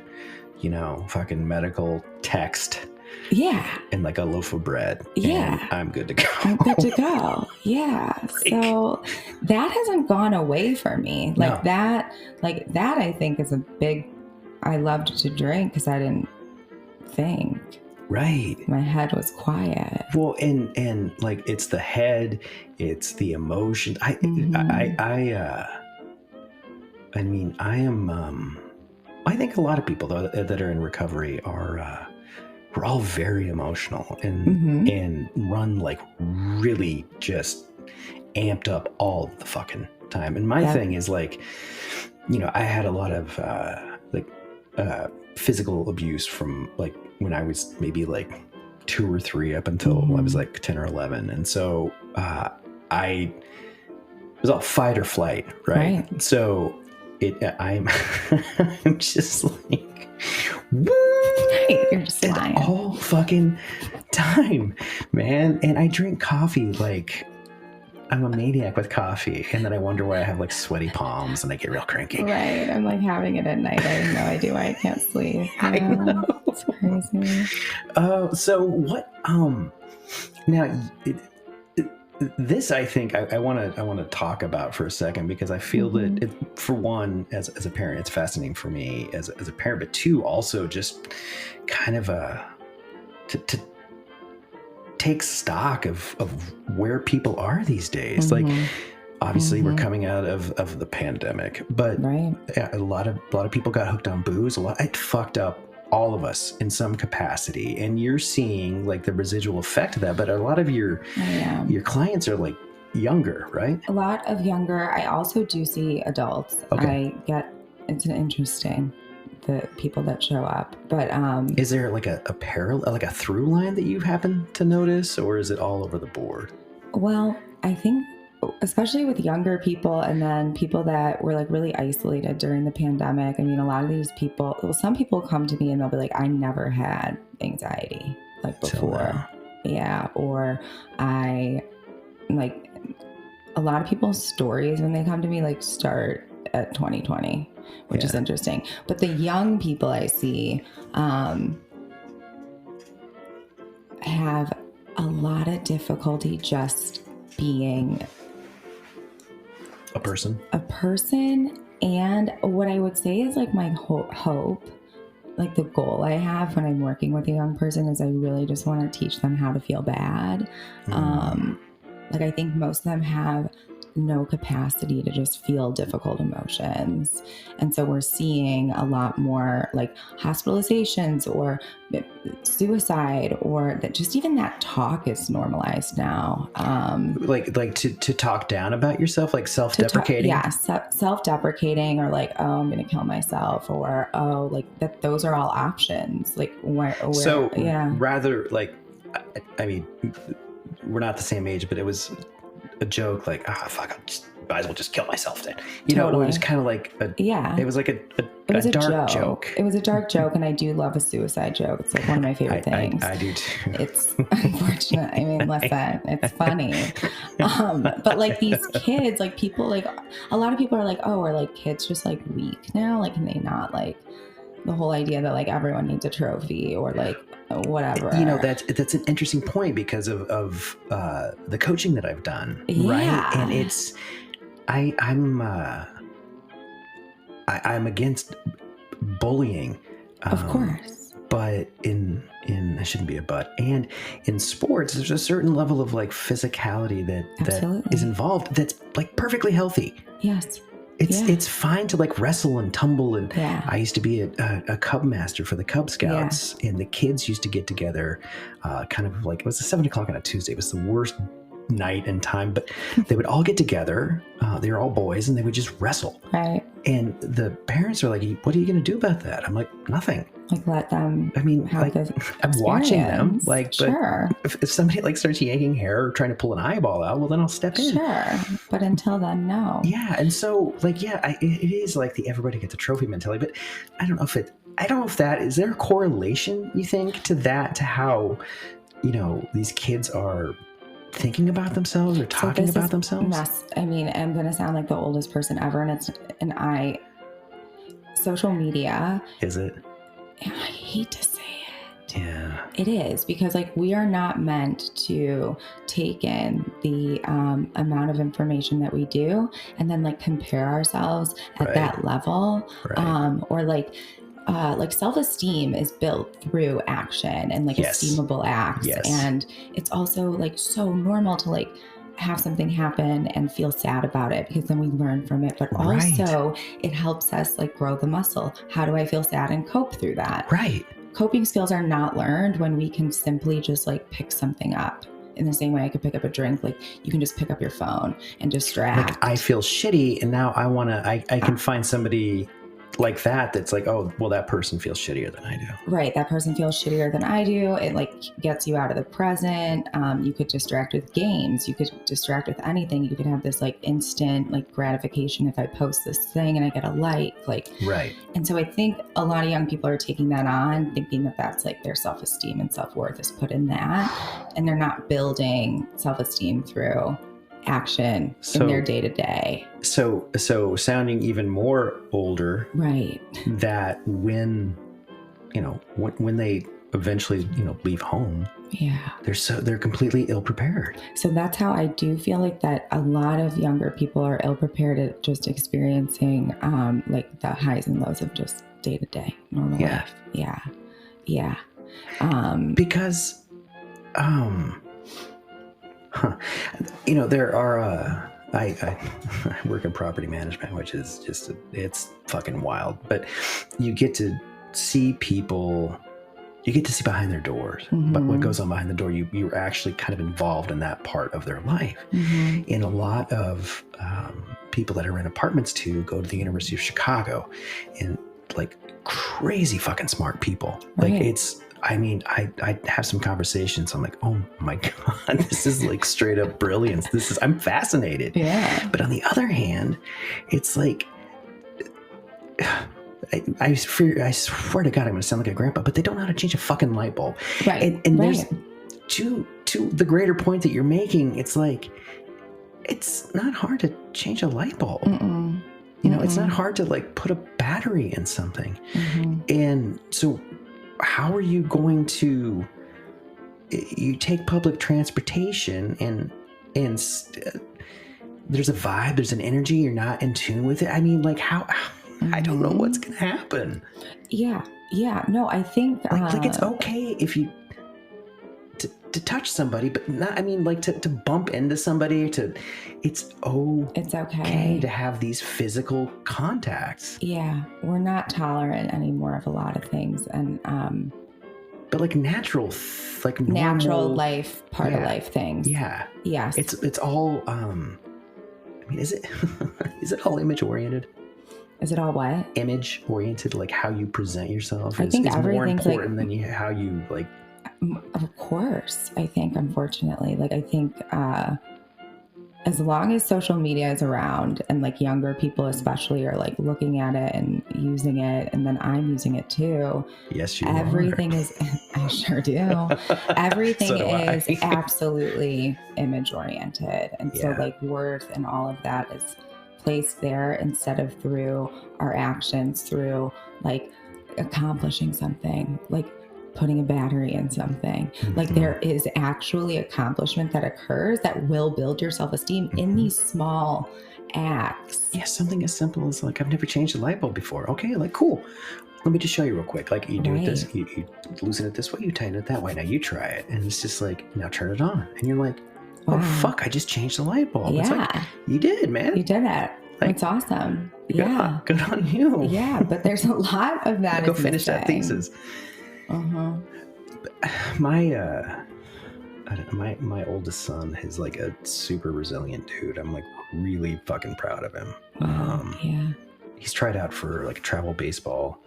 A: you know, fucking medical text.
B: Yeah.
A: And like a loaf of bread.
B: Yeah.
A: And I'm good to go.
B: Yeah. So that hasn't gone away for me. That I think is a big, I loved to drink because I didn't think.
A: Right.
B: My head was quiet.
A: Well, and like it's the head, it's the emotion. I mean, I am. I think a lot of people though that are in recovery are. We're all very emotional and run like really just amped up all the fucking time. And my thing is like, you know, I had a lot of physical abuse from like when I was maybe like 2 or 3 up until I was like 10 or 11. And so I was all fight or flight, right? So I'm just like, woo!
B: You're just lying
A: all fucking time, man. And I drink coffee like I'm a maniac with coffee, and then I wonder why I have like sweaty palms and I get real cranky.
B: Right. I'm like having it at night. I have no idea why I can't sleep.
A: I know.
B: It's crazy.
A: So what? Now this I think I want to talk about for a second, because I feel that for one, as a parent, it's fascinating for me as a parent, but two, also just kind of to take stock of where people are these days. Like obviously we're coming out of the pandemic, but a lot of people got hooked on booze. It fucked up all of us in some capacity, and you're seeing like the residual effect of that. But a lot of your clients are like younger, right?
B: A lot of younger. I also do see adults. It's interesting, the people that show up. But
A: is there like a parallel, like a through line that you happen to notice, or is it all over the board?
B: Well, I think especially with younger people, and then people that were like really isolated during the pandemic. I mean, a lot of these people, some people come to me and they'll be like, I never had anxiety like before. Yeah. Or I like, a lot of people's stories when they come to me like start at 2020, which is interesting. But the young people I see have a lot of difficulty just being
A: a person.
B: And what I would say is like my hope, like the goal I have when I'm working with a young person is I really just want to teach them how to feel bad. Like I think most of them have no capacity to just feel difficult emotions. And so we're seeing a lot more like hospitalizations or suicide, or that just even that talk is normalized now.
A: Like to talk down about yourself, like self-deprecating.
B: Self-deprecating, or like, oh, I'm going to kill myself, or, oh, like that, those are all options. Like rather like, I mean, we're not the same age, but it was a joke like, fuck, might as well just kill myself then. You know, it was kind of like it was like a dark joke. It was a dark joke, and I do love a suicide joke. It's like one of my favorite things.
A: I do too.
B: It's unfortunate. I mean, listen, it's funny. But like these kids, like people, like a lot of people are like, oh, are like kids just like weak now? Like, can they not like the whole idea that like everyone needs a trophy or like whatever.
A: That's an interesting point because of the coaching that I've done, right? And it's I'm against bullying,
B: of course,
A: but in it shouldn't be a but. And in sports, there's a certain level of like physicality that is involved that's like perfectly healthy.
B: Yes.
A: It's fine to like wrestle and tumble. And I used to be a Cub master for the Cub Scouts, and the kids used to get together kind of like, it was 7:00 on a Tuesday. It was the worst night and time, but they would all get together. They were all boys, and they would just wrestle.
B: Right.
A: And the parents are like, what are you going to do about that? I'm like, nothing.
B: Like let them.
A: I mean, like I'm watching them. Like,
B: sure.
A: But if somebody like starts yanking hair or trying to pull an eyeball out, well, then I'll step in.
B: Sure, but until then, no.
A: Yeah, and so like, it is like the everybody gets a trophy mentality. But I don't know if that is there a correlation, you think, to how these kids are thinking about themselves or talking about themselves?
B: I mean, I'm going to sound like the oldest person ever, social media.
A: Is it?
B: I hate to say it.
A: Yeah.
B: It is, because like we are not meant to take in the amount of information that we do and then like compare ourselves at that level.
A: Right.
B: Or like self-esteem is built through action and like esteemable acts.
A: Yes.
B: And it's also like so normal to like have something happen and feel sad about it, because then we learn from it. But also it helps us like grow the muscle. How do I feel sad and cope through that?
A: Right.
B: Coping skills are not learned when we can simply just like pick something up. In the same way I could pick up a drink, like you can just pick up your phone and distract.
A: Like I feel shitty, and now I can find somebody like that's like, oh, well, that person feels shittier than I do.
B: Right. That person feels shittier than I do. It like gets you out of the present. You could distract with games. You could distract with anything. You could have this like instant like gratification if I post this thing and I get a like.
A: Right.
B: And so I think a lot of young people are taking that on, thinking that that's like their self-esteem and self-worth is put in that. And they're not building self-esteem through action in their day-to-day.
A: So sounding even more older,
B: right?
A: That when they eventually leave home, they're completely ill prepared.
B: So that's how I do feel like that a lot of younger people are ill prepared at just experiencing like the highs and lows of just day-to-day normal life. Yeah.
A: Because there are, I work in property management, which is just, it's fucking wild, but you get to see people, you get to see behind their doors, but what goes on behind the door, you're actually kind of involved in that part of their life. And a lot of people that are in apartments too go to the University of Chicago, and like crazy fucking smart people. Like I have some conversations. I'm like, oh my God, this is like straight up brilliance. I'm fascinated.
B: Yeah.
A: But on the other hand, it's like, I swear to God, I'm going to sound like a grandpa, but they don't know how to change a fucking light bulb.
B: Right.
A: And there's to the greater point that you're making, it's like, it's not hard to change a light bulb. It's not hard to like put a battery in something. And so how are you going to, you take public transportation and there's a vibe, there's an energy, you're not in tune with it. I mean, like how, I don't know what's going to happen.
B: Yeah. No, I think
A: like it's okay if you to touch somebody, but not, I mean, like to bump into somebody, it's okay to have these physical contacts.
B: Yeah. We're not tolerant anymore of a lot of things. And,
A: but like natural
B: life, part of life things.
A: Yeah.
B: Yes.
A: It's all, I mean, is it all image oriented?
B: Is it all what?
A: Image oriented, like how you present yourself
B: is
A: more important than how you like.
B: Of course, I think, unfortunately, like I think as long as social media is around and like younger people especially are like looking at it and using it, and then I'm using it too.
A: Yes, you
B: everything is I sure do. Everything is absolutely image oriented, and so like worth and all of that is placed there instead of through our actions, through like accomplishing something, like putting a battery in something. Like there is actually accomplishment that occurs that will build your self-esteem in these small acts.
A: Yeah, something as simple as like, I've never changed a light bulb before. Okay, like, cool. Let me just show you real quick. Like, you do it this, you loosen it this way, you tighten it that way. Now you try it. And it's just like, now turn it on. And you're like, oh, fuck, I just changed the light bulb.
B: Yeah.
A: It's like, you did, man.
B: You did it. Like, it's awesome. Yeah.
A: Good on you.
B: Yeah, but there's a lot of that.
A: Go finish that thesis. My oldest son is like a super resilient dude. I'm like really fucking proud of him.
B: Yeah.
A: He's tried out for like travel baseball.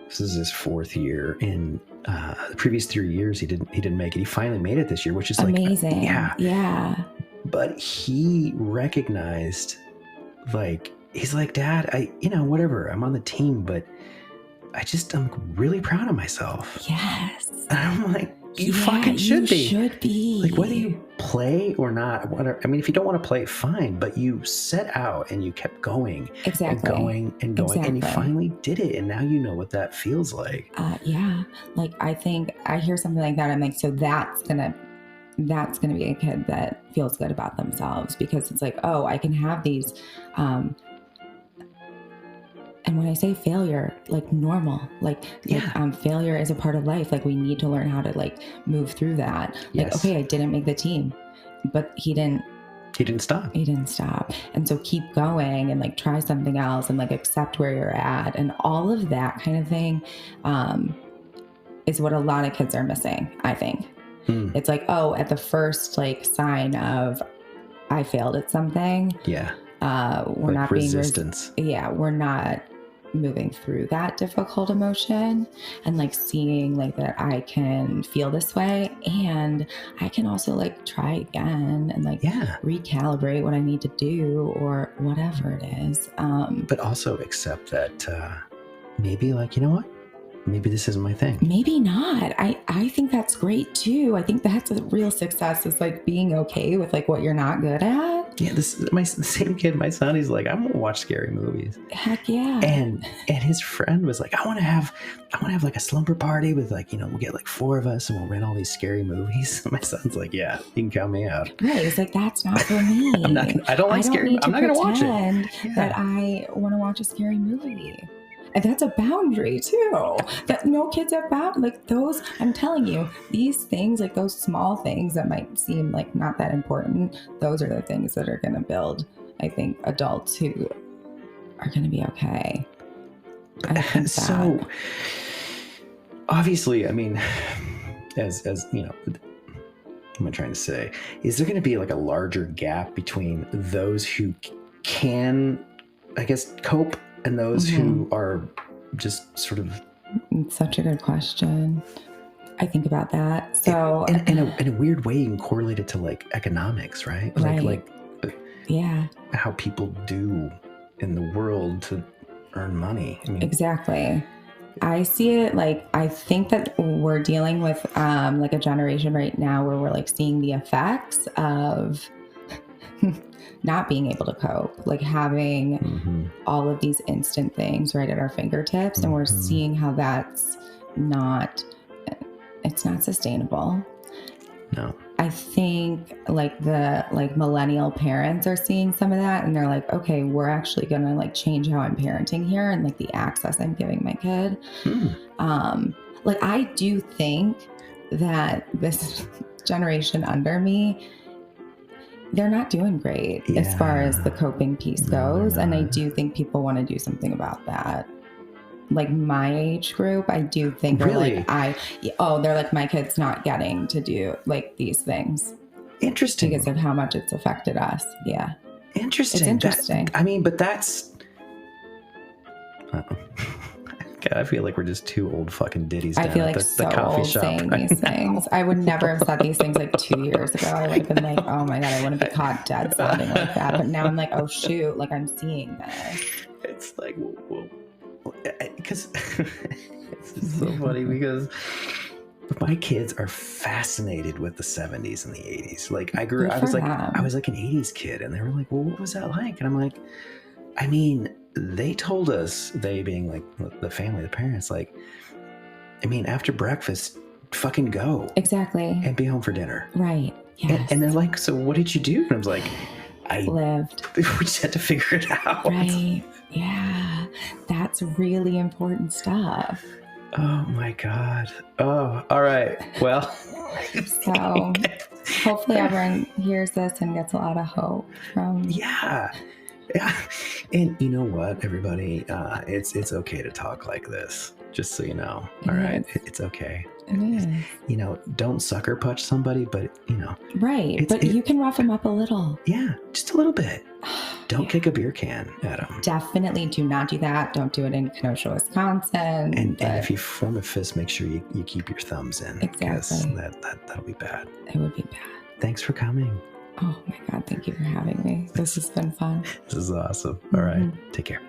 A: This is his 4th year. In the previous 3 years, he didn't make it. He finally made it this year, which is
B: amazing.
A: Like,
B: yeah.
A: But he recognized, like, he's like, Dad, whatever. I'm on the team, but I'm really proud of myself.
B: Yes.
A: And I'm like, you fucking should be.
B: Should be.
A: Like, whether you play or not, whatever. I mean, if you don't want to play, fine. But you set out and you kept going.
B: Exactly.
A: And going and going.
B: Exactly.
A: And you finally did it. And now you know what that feels like.
B: Yeah. Like, I think I hear something like that. I'm like, so that's going to be a kid that feels good about themselves, because it's like, oh, I can have these, and when I say failure, like normal, like failure is a part of life. Like we need to learn how to like move through that. Like, okay, I didn't make the team, but he didn't stop. He didn't stop. And so keep going and like try something else and like accept where you're at. And all of that kind of thing, is what a lot of kids are missing, I think. It's like, oh, at the first like sign of I failed at something.
A: Yeah.
B: We're
A: like
B: not
A: resistance.
B: We're not moving through that difficult emotion and like seeing like that I can feel this way and I can also like try again and like recalibrate what I need to do or whatever it is.
A: But also accept that maybe like, you know what? Maybe this isn't my thing.
B: Maybe not. I think that's great too. I think that's a real success, is like being okay with like what you're not good at.
A: Yeah, the same kid, my son, he's like, I'm gonna watch scary movies.
B: Heck yeah.
A: And his friend was like, I wanna have like a slumber party with like, we'll get like 4 of us and we'll rent all these scary movies. My son's like, yeah, you can count me out.
B: Right. It's like, that's not for me.
A: I don't like scary movies. I'm not gonna watch it.
B: That I want to watch a scary movie. And that's a boundary too. That no kids have like those. I'm telling you, these things, like those small things that might seem like not that important, those are the things that are going to build, I think, adults who are going to be okay.
A: So obviously, I mean, as you know, what am I trying to say? Is there going to be like a larger gap between those who can, I guess, cope and those who are just sort of...
B: It's such a good question. I think about that. So
A: in a weird way, you can correlate it to like economics, right? Like how people do in the world to earn money. I mean,
B: exactly. I see it like, I think that we're dealing with like a generation right now where we're like seeing the effects of not being able to cope, like having all of these instant things right at our fingertips. And we're seeing how it's not sustainable.
A: No.
B: I think like the millennial parents are seeing some of that and they're like, okay, we're actually going to like change how I'm parenting here and like the access I'm giving my kid. Like I do think that this generation under me, they're not doing great as far as the coping piece goes. And I do think people want to do something about that. Like my age group, I do think they're they're like, my kid's not getting to do like these things.
A: Interesting.
B: Because of how much it's affected us. Yeah.
A: Interesting.
B: It's interesting.
A: But that's... God, I feel like we're just two old fucking ditties down at the coffee shop
B: saying
A: right
B: these
A: now.
B: things. I would never have said these things like 2 years ago. I would have been like, oh my God, I wouldn't be caught dead sounding like that. But now I'm like, oh shoot, like I'm seeing this.
A: It's like, because it's so funny because my kids are fascinated with the 70s and the 80s. Like I was like an 80s kid and they were like, well, what was that like? And I'm like, I mean, they told us, they being like the family, the parents, like, I mean, after breakfast, fucking go.
B: Exactly.
A: And be home for dinner.
B: Right. Yes.
A: And they're like, so what did you do? And I was like, I
B: lived.
A: We just had to figure it out.
B: Right. Yeah. That's really important stuff.
A: Oh my God. Oh, all right. Well,
B: so hopefully everyone hears this and gets a lot of hope from.
A: Yeah. And you know what, everybody, it's okay to talk like this, just so you know. All right. It's okay.
B: It is.
A: You know, don't sucker punch somebody, but you know.
B: Right. But you can rough them up a little.
A: Yeah. Just a little bit. Don't kick a beer can at them.
B: Definitely do not do that. Don't do it in Kenosha, Wisconsin.
A: And if you form a fist, make sure you keep your thumbs in.
B: Exactly.
A: That'll be bad.
B: It would be bad.
A: Thanks for coming.
B: Oh my God. Thank you for having me. This has been fun.
A: This is awesome. All right. Take care.